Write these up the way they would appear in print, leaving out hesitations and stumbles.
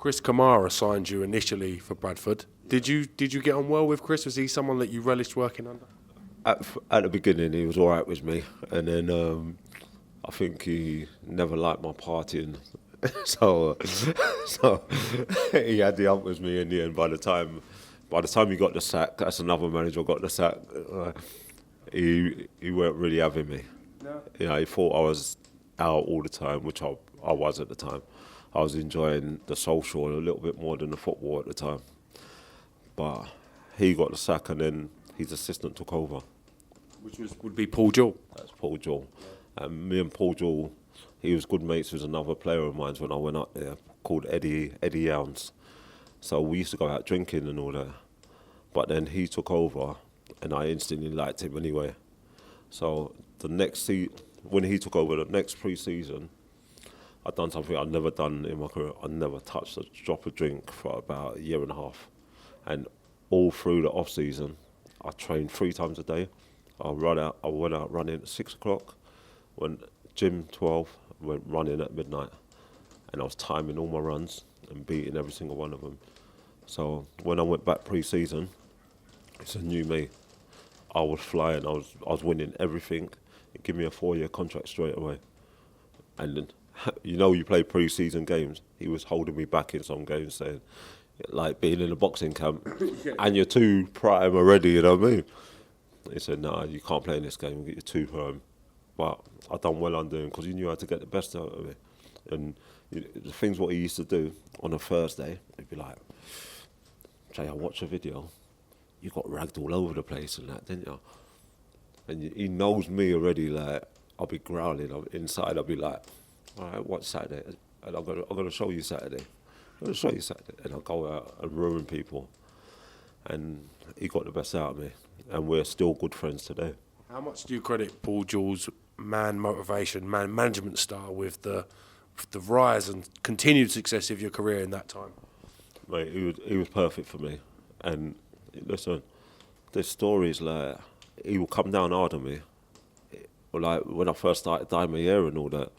Chris Kamara signed you initially for Bradford. Did you get on well with Chris? Was he someone that you relished working under? At the beginning, he was all right with me, and then I think he never liked my partying, so he had the hump with me in the end. By the time he got the sack, that's another manager got the sack. He weren't really having me. No. You know, he thought I was out all the time, which I was at the time. I was enjoying the social a little bit more than the football at the time. But he got the sack, and then his assistant took over. Which would be Paul Jewell. That's Paul Jewell. And me and Paul Jewell, he was good mates with another player of mine when I went up there called Eddie Younds. So we used to go out drinking and all that. But then he took over, and I instantly liked him anyway. So the next when he took over, the next pre-season, I'd done something I'd never done in my career. I'd never touched a drop of drink for about a year and a half. And all through the off-season, I trained 3 times a day. I went out running at 6 o'clock, went gym 12, went running at midnight. And I was timing all my runs and beating every single one of them. So when I went back pre-season, it's a new me. I was flying, I was winning everything. It gave me a 4-year contract straight away. And then, you know, you play pre-season games. He was holding me back in some games, saying, like being in a boxing camp, and you're too prime already, you know what I mean? He said, no, you can't play in this game, you're too prime. But I done well under him because he knew how to get the best out of me. And the things what he used to do on a Thursday, he'd be like, Jay, I watched a video, you got ragged all over the place and that, didn't you? And he knows me already, like, I'll be growling, inside I'll be like, all right, what's Saturday? And I'm gonna show you Saturday. I'm gonna show you Saturday. And I'll go out and ruin people. And he got the best out of me. And we're still good friends today. How much do you credit Paul Jewell's man motivation, man management style with the rise and continued success of your career in that time? Mate, he was perfect for me. And listen, there's stories like, he will come down hard on me. Like when I first started dyeing my hair and all that,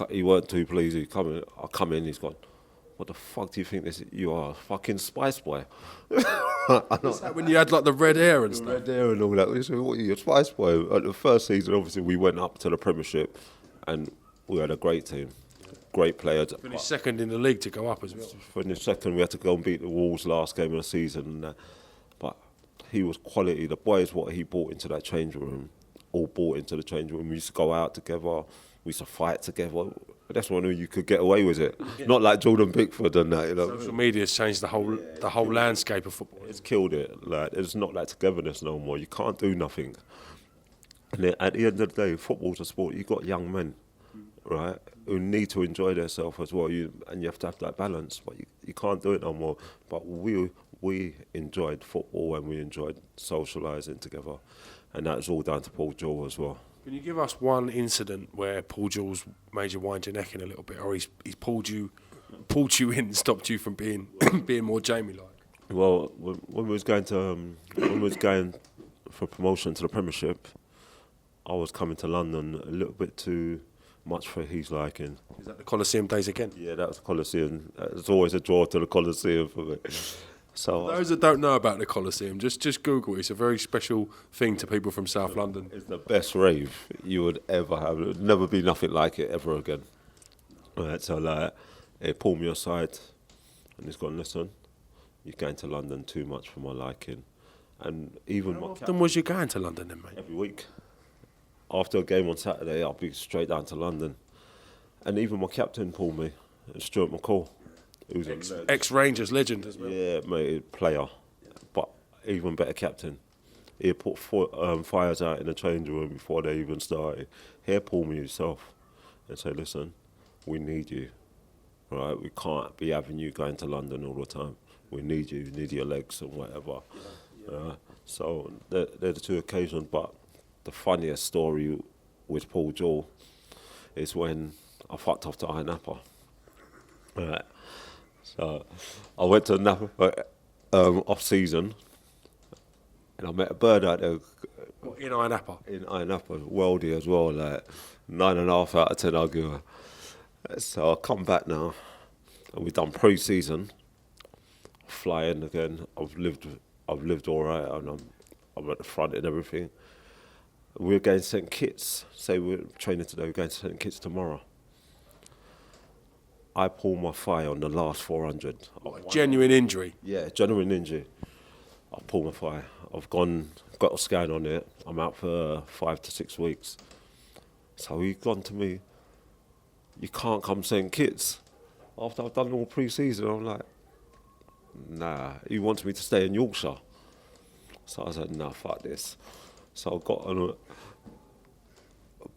he weren't too pleased. I come in, he's gone, what the fuck do you think you are, a fucking Spice Boy? Is that when you had like the red hair and stuff? Red hair and all that. He said, what are you, a Spice Boy? At the first season, obviously, we went up to the Premiership and we had a great team, great players. Finished second in the league to go up as well. Finished second, we had to go and beat the Wolves last game of the season. But he was quality. The boys, what he brought into that change room, all brought into the change room. We used to go out together. We used to fight together. That's when you could get away with it. Yeah. Not like Jordan Pickford and that. You know. Social media has changed the whole landscape of football. It's killed it. Like, it's not like togetherness no more. You can't do nothing. And then at the end of the day, football's a sport. You've got young men, right, who need to enjoy themselves as well. And you have to have that balance. But you can't do it no more. But we enjoyed football and we enjoyed socialising together. And that's all down to Paul Jewell as well. Can you give us one incident where Paul Jewell's made you wind your neck in a little bit, or he's pulled you in, stopped you from being being more Jamie-like? Well, when we was going for promotion to the Premiership, I was coming to London a little bit too much for his liking. Is that the Coliseum days again? Yeah, that was the Coliseum. There's always a draw to the Coliseum for me. So for those that don't know about the Coliseum, just Google it. It's a very special thing to people from South London. It's the best rave you would ever have. There would never be nothing like it ever again. Right, so like, he pulled me aside and he's gone, listen, you're going to London too much for my liking. And even How often was you going to London then, mate? Every week. After a game on Saturday, I'll be straight down to London. And even my captain pulled me, Stuart McCall. Who's ex-Rangers legend as well. Yeah, mate, player, but even better captain. He put fires out in the change room before they even started. He pulled me himself and said, listen, we need you, right? We can't be having you going to London all the time. We need you, need your legs and whatever. So they're the two occasions, but the funniest story with Paul Jewell is when I fucked off to Ayia Napa. Right. So I went to Napa off season, and I met a bird out there. What, in Ayia Napa? In Ayia Napa, worldie as well, like 9.5 out of 10 I'll give her. So I come back now, and we've done pre-season, flying again. I've lived all right, and I'm at the front and everything. We're going to St Kitts. Say we're training today, we're going to St Kitts tomorrow. I pulled my thigh on the last 400. Genuine injury. Yeah, genuine injury. I pulled my thigh. I've got a scan on it. I'm out for 5 to 6 weeks. So he's gone to me, you can't come St Kitts. After I've done all pre-season, I'm like, nah. He wants me to stay in Yorkshire. So I said, nah, fuck this. So I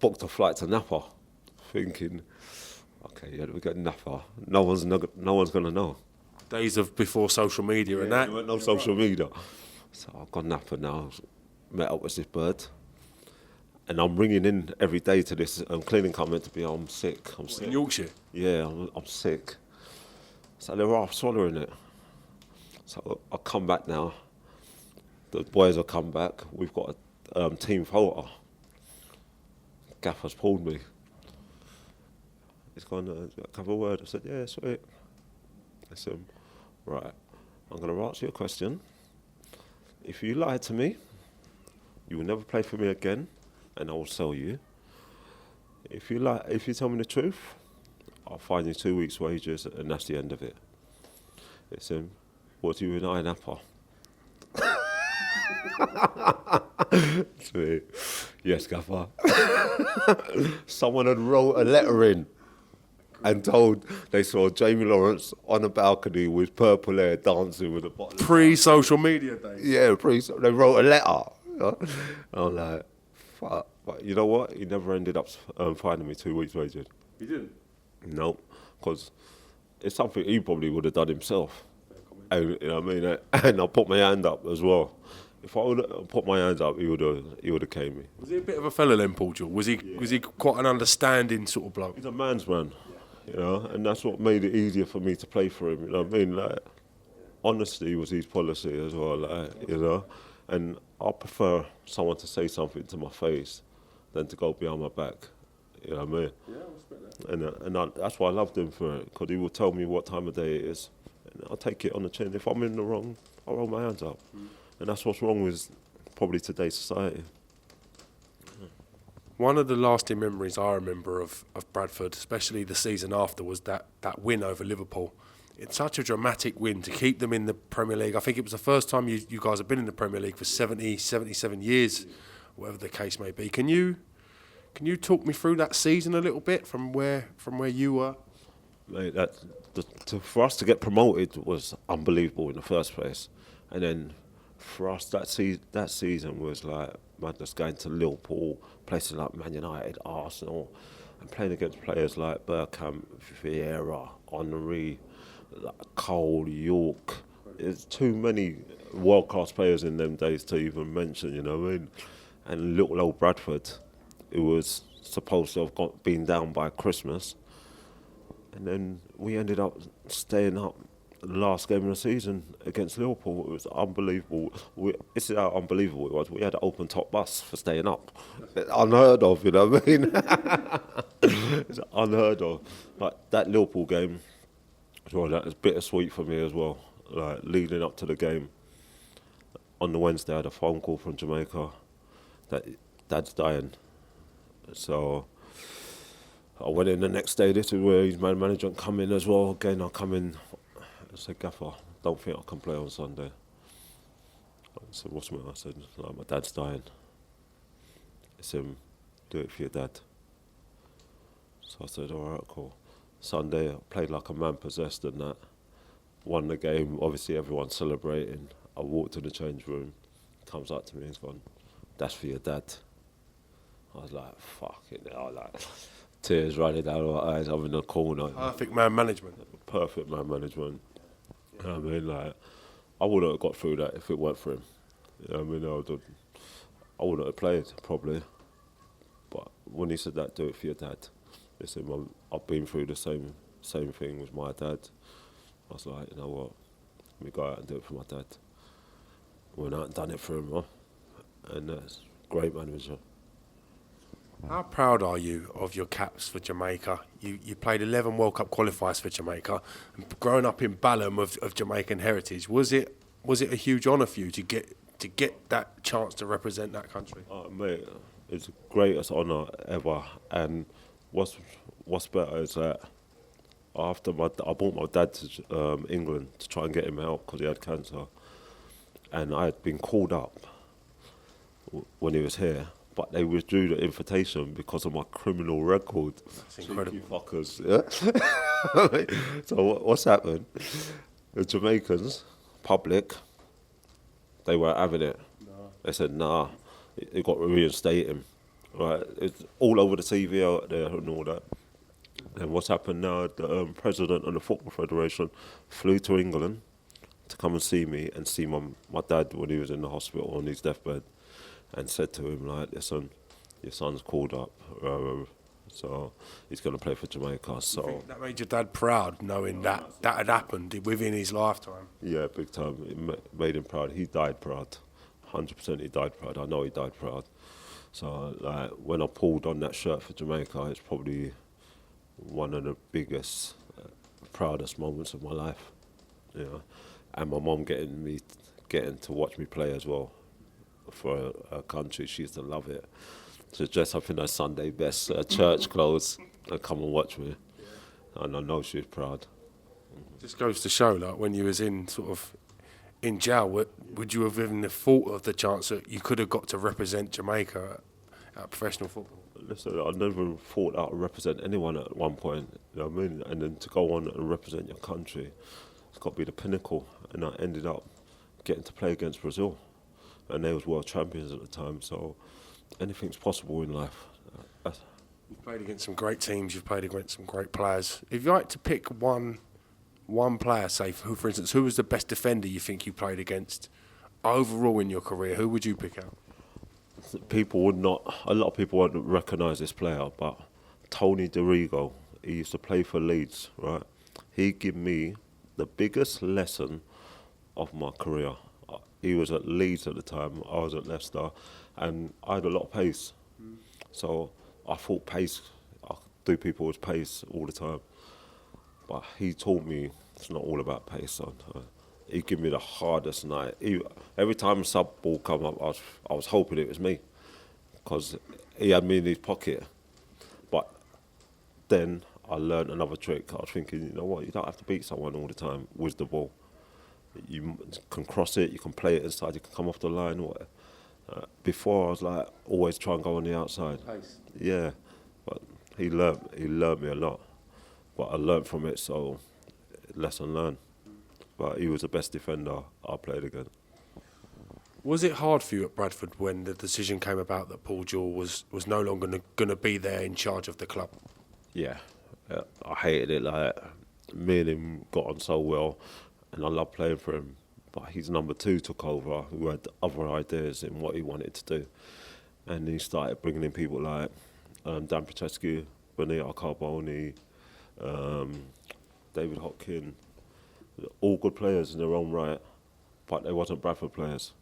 booked a flight to Napa, thinking, okay, yeah, we got Napa. No one's gonna know. Days of before social media and that. There weren't no social media. So I've got Napa now. Met up with this bird, and I'm ringing in every day to this clinic. I'm meant to be. I'm sick. In Yorkshire. Yeah, I'm sick. So they're half swallowing it. So I come back now. The boys have come back. We've got a team photo. Gaffer's pulled me. He's gone, have a word. I said, yeah, sweet. I said, right, I'm going to ask you a question. If you lie to me, you will never play for me again, and I will sell you. If you tell me the truth, I'll fine you 2 weeks' wages, and that's the end of it. He said, what do you in Ayia Napa? Sweet. Yes, Gaffer. Someone had wrote a letter in and told they saw Jamie Lawrence on a balcony with purple hair dancing with a bottle. Pre-social media days. Yeah, they wrote a letter. You know? I'm like, fuck. But you know what? He never ended up finding me 2 weeks' wages. You didn't? No, because it's something he probably would have done himself. And, you know what I mean? And I put my hand up as well. If I would have put my hands up, he would have came me. Was he a bit of a fella then, Paul Jewell? Was he quite an understanding sort of bloke? He's a man's man, you know, and that's what made it easier for me to play for him. You know what I mean? Like, honesty was his policy as well, like, you know. And I prefer someone to say something to my face than to go behind my back. You know what I mean? Yeah, I respect that. And that's why I loved him for it, because he would tell me what time of day it is. And I'll take it on the chin. If I'm in the wrong, I'll roll my hands up. And that's what's wrong with probably today's society. One of the lasting memories I remember of Bradford, especially the season after, was that win over Liverpool. It's such a dramatic win to keep them in the Premier League. I think it was the first time you guys have been in the Premier League for 77 years, whatever the case may be. Can you talk me through that season a little bit from where you were? Mate, for us to get promoted was unbelievable in the first place, and then for us that season was like madness, going to Liverpool, places like Man United, Arsenal, and playing against players like Bergkamp, Vieira, Henry, Cole, York. There's too many world-class players in them days to even mention, you know what I mean? And little old Bradford, it was supposed to have been down by Christmas, and then we ended up staying up the last game of the season against Liverpool. It was unbelievable. This is how unbelievable it was. We had an open top bus for staying up. Unheard of, you know what I mean? It's unheard of. Like that Liverpool game, well, that was bittersweet for me as well. Like leading up to the game, on the Wednesday I had a phone call from Jamaica that Dad's dying. So I went in the next day. This is where his management come in as well. Again, I come in. I said, Gaffer, don't think I can play on Sunday. I said, what's the matter? I said, like, my dad's dying. He said, do it for your dad. So I said, all right, cool. Sunday, I played like a man possessed and that. Won the game. Obviously, everyone's celebrating. I walked to the change room. Comes up to me and he's gone, that's for your dad. I was like, fuck it. Like, tears running down my eyes. I'm in the corner. Perfect man management. Perfect man management. You know what I mean? Like, I wouldn't have got through that if it weren't for him. You know what I mean? I wouldn't have played, probably. But when he said that, do it for your dad. Listen, I've been through the same thing with my dad. I was like, you know what? Let me go out and do it for my dad. Went out and done it for him, huh? And that's great manager. How proud are you of your caps for Jamaica? You played 11 World Cup qualifiers for Jamaica, and growing up in Balham of Jamaican heritage, was it a huge honour for you to get that chance to represent that country? Mate, it's the greatest honour ever. And what's better is that after I brought my dad to England to try and get him out because he had cancer, and I had been called up when he was here, but they withdrew the invitation because of my criminal record. That's incredible. Fuckers, yeah? So what's happened? The Jamaicans, public, they weren't having it. No. They said, nah, it got to reinstate him. Right? It's all over the TV out there and all that. And what's happened now, the president of the Football Federation flew to England to come and see me and see my dad when he was in the hospital on his deathbed, and said to him, like, listen, your son's called up, so he's going to play for Jamaica. So you think that made your dad proud, knowing that had happened within his lifetime? Yeah, big time. It made him proud. He died proud. 100% he died proud. I know he died proud. So like, when I pulled on that shirt for Jamaica, it's probably one of the biggest, proudest moments of my life. You know? And my mum getting to watch me play as well for her country. She used to love it. To dress up in her Sunday best church clothes and come and watch me. Yeah. And I know she was proud. Just goes to show, like, when you was in jail, would you have even thought of the chance that you could have got to represent Jamaica at professional football? Listen, I never thought I would represent anyone at one point, you know what I mean? And then to go on and represent your country, it's got to be the pinnacle. And I ended up getting to play against Brazil. And they was world champions at the time, so anything's possible in life. You've played against some great teams, you've played against some great players. If you had to pick one player, say, for instance, who was the best defender you think you played against overall in your career, who would you pick out? A lot of people won't recognise this player, but Tony DeRigo, he used to play for Leeds, right? He gave me the biggest lesson of my career. He was at Leeds at the time, I was at Leicester, and I had a lot of pace. So I thought pace, I do people with pace all the time. But he taught me it's not all about pace, son. He gave me the hardest night. Every time a sub ball come up, I was hoping it was me, because he had me in his pocket. But then I learned another trick. I was thinking, you know what, you don't have to beat someone all the time with the ball. You can cross it, you can play it inside, you can come off the line. Before I was like, always try and go on the outside. Pace. Yeah, but he learned me a lot. But I learned from it, so lesson learned. But he was the best defender I played against. Was it hard for you at Bradford when the decision came about that Paul Jewell was no longer going to be there in charge of the club? Yeah, I hated it. Like, me and him got on so well, and I loved playing for him. But his number two took over, who had other ideas in what he wanted to do. And he started bringing in people like Dan Petrescu, Benito Carboni, David Hopkin, all good players in their own right, but they wasn't Bradford players,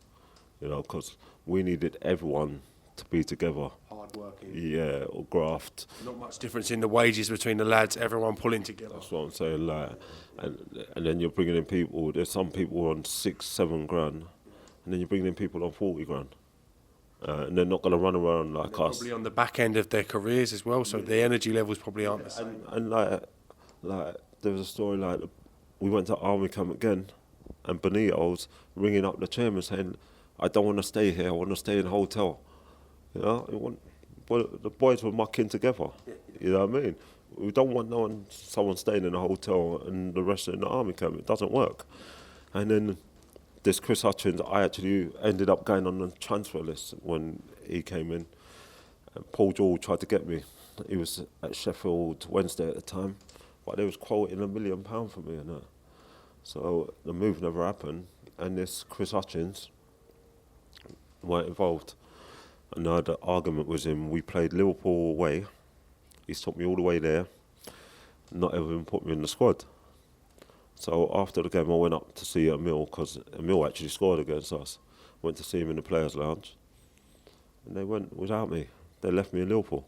you know, because we needed everyone to be together. Hard working. Yeah, or graft. Not much difference in the wages between the lads, everyone pulling together. That's what I'm saying, like, and then you're bringing in people, there's some people on 6-7 grand, and then you're bringing in people on 40 grand. And they're not going to run around like us. Probably on the back end of their careers as well, so the energy levels probably aren't the same. And like there was a story like, we went to army camp again, and Benito's ringing up the chairman saying, I don't want to stay here, I want to stay in a hotel. You know, the boys were mucking together. You know what I mean? We don't want someone staying in a hotel and the rest in the army camp. It doesn't work. And then this Chris Hutchins, I actually ended up going on the transfer list when he came in. And Paul Jewell tried to get me. He was at Sheffield Wednesday at the time, but they was quoting £1 million for me and that. So the move never happened. And this Chris Hutchins weren't involved. And the argument was him. We played Liverpool away. He took me all the way there, not even put me in the squad. So after the game, I went up to see Emil, because Emil actually scored against us. Went to see him in the players' lounge, and they went without me. they left me in Liverpool.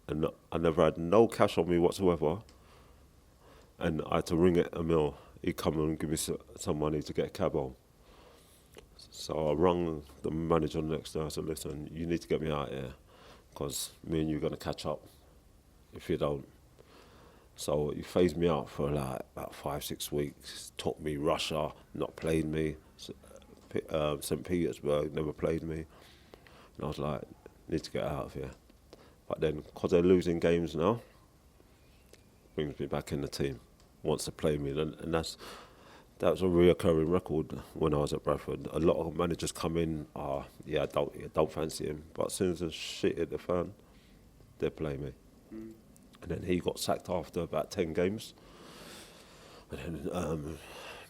And I never had no cash on me whatsoever. And I had to ring it Emil. He'd come and give me some money to get a cab home. So I rang the manager next day. I said, listen, you need to get me out here because me and you are going to catch up if you don't. So he phased me out for like about 5-6 weeks. Took me Russia, not played me. St. Petersburg, never played me. And I was like, need to get out of here. But then, because they're losing games now, brings me back in the team, wants to play me. And that was a reoccurring record when I was at Bradford. A lot of managers come in, I don't fancy him. But as soon as the shit hit the fan, they play me. And then he got sacked after about 10 games. And then a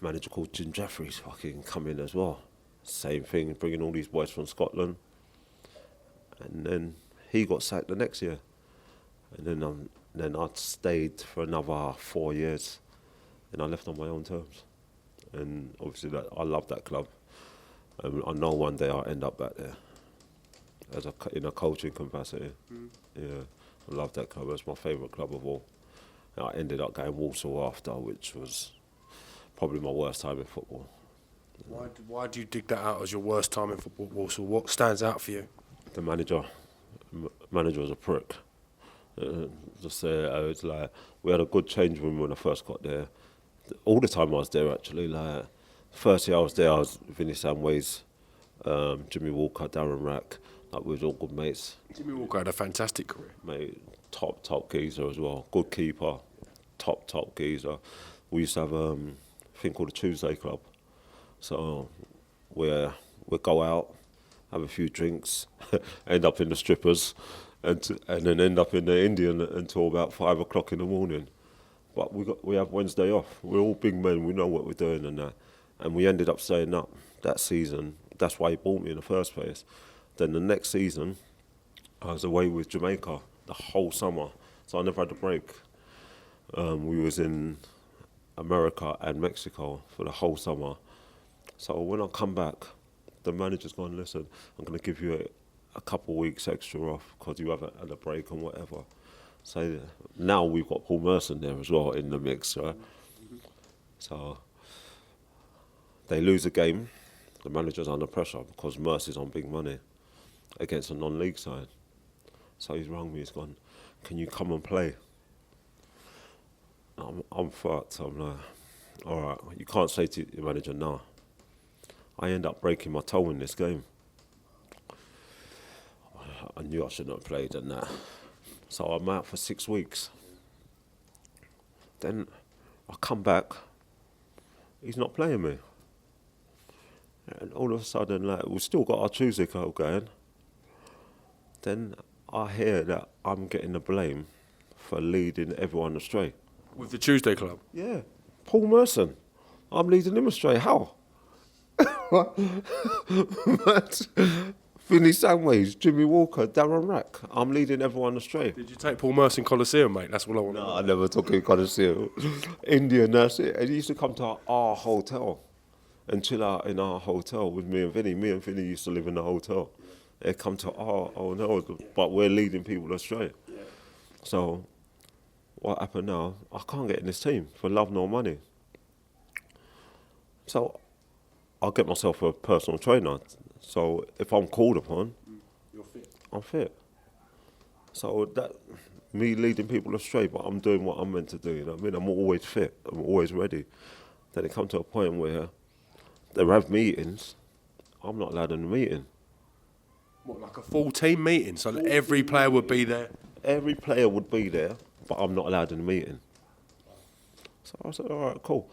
manager called Jim Jeffries fucking come in as well. Same thing, bringing all these boys from Scotland. And then he got sacked the next year. And then I stayed for another 4 years. And I left on my own terms. And obviously I love that club. I know one day I'll end up back there in a coaching capacity. Yeah. I love that club. It's my favourite club of all. And I ended up going Walsall after, which was probably my worst time in football. Why do you dig that out as your worst time in football, Walsall? What stands out for you? The manager was a prick. Just say it's like we had a good change room when I first got there. All the time I was there actually. Like first year I was there, I was Vinny Samways, Jimmy Walker, Darren Rack. Like we was all good mates. Jimmy Walker had a fantastic career. Mate, top geezer as well. Good keeper, top geezer. We used to have a thing called the Tuesday Club. So we'd go out, have a few drinks, end up in the strippers, and then end up in the Indian until about 5 o'clock in the morning. But we have Wednesday off. We're all big men. We know what we're doing and that. And we ended up staying up that season. That's why he bought me in the first place. Then the next season, I was away with Jamaica the whole summer, so I never had a break. We was in America and Mexico for the whole summer. So when I come back, the manager's gone, listen, I'm going to give you a couple of weeks extra off because you haven't had a break and whatever. So now we've got Paul Merson there as well in the mix, right? So they lose a game, the manager's under pressure because Mercy's on big money against a non-league side. So he's rung me, he's gone, can you come and play? I'm fucked. I'm like, all right, you can't say to your manager no. I end up breaking my toe in this game. I knew I shouldn't have played and that. So I'm out for 6 weeks. Then I come back, he's not playing me. And all of a sudden, like, we've still got our Tuesday Club going. Then I hear that I'm getting the blame for leading everyone astray. With the Tuesday Club? Yeah. Paul Merson. I'm leading him astray. How? Vinny Samways, Jimmy Walker, Darren Rack. I'm leading everyone astray. Did you take Paul Merson Coliseum, mate? That's what I want to know. No, I never took him Coliseum. Indian, that's it. And he used to come to our hotel and chill out in our hotel with me and Vinny. Me and Vinny used to live in the hotel. They come to our hotel, but we're leading people astray. Yeah. So what happened now? I can't get in this team for love nor money. So I'll get myself a personal trainer. So if I'm called upon, you're fit. I'm fit. So that me leading people astray, but I'm doing what I'm meant to do. You know what I mean? I'm always fit. I'm always ready. Then it comes to a point where they have meetings. I'm not allowed in the meeting. What, like a full team meeting? So that every player would be there? Every player would be there, but I'm not allowed in the meeting. So I said, all right, cool.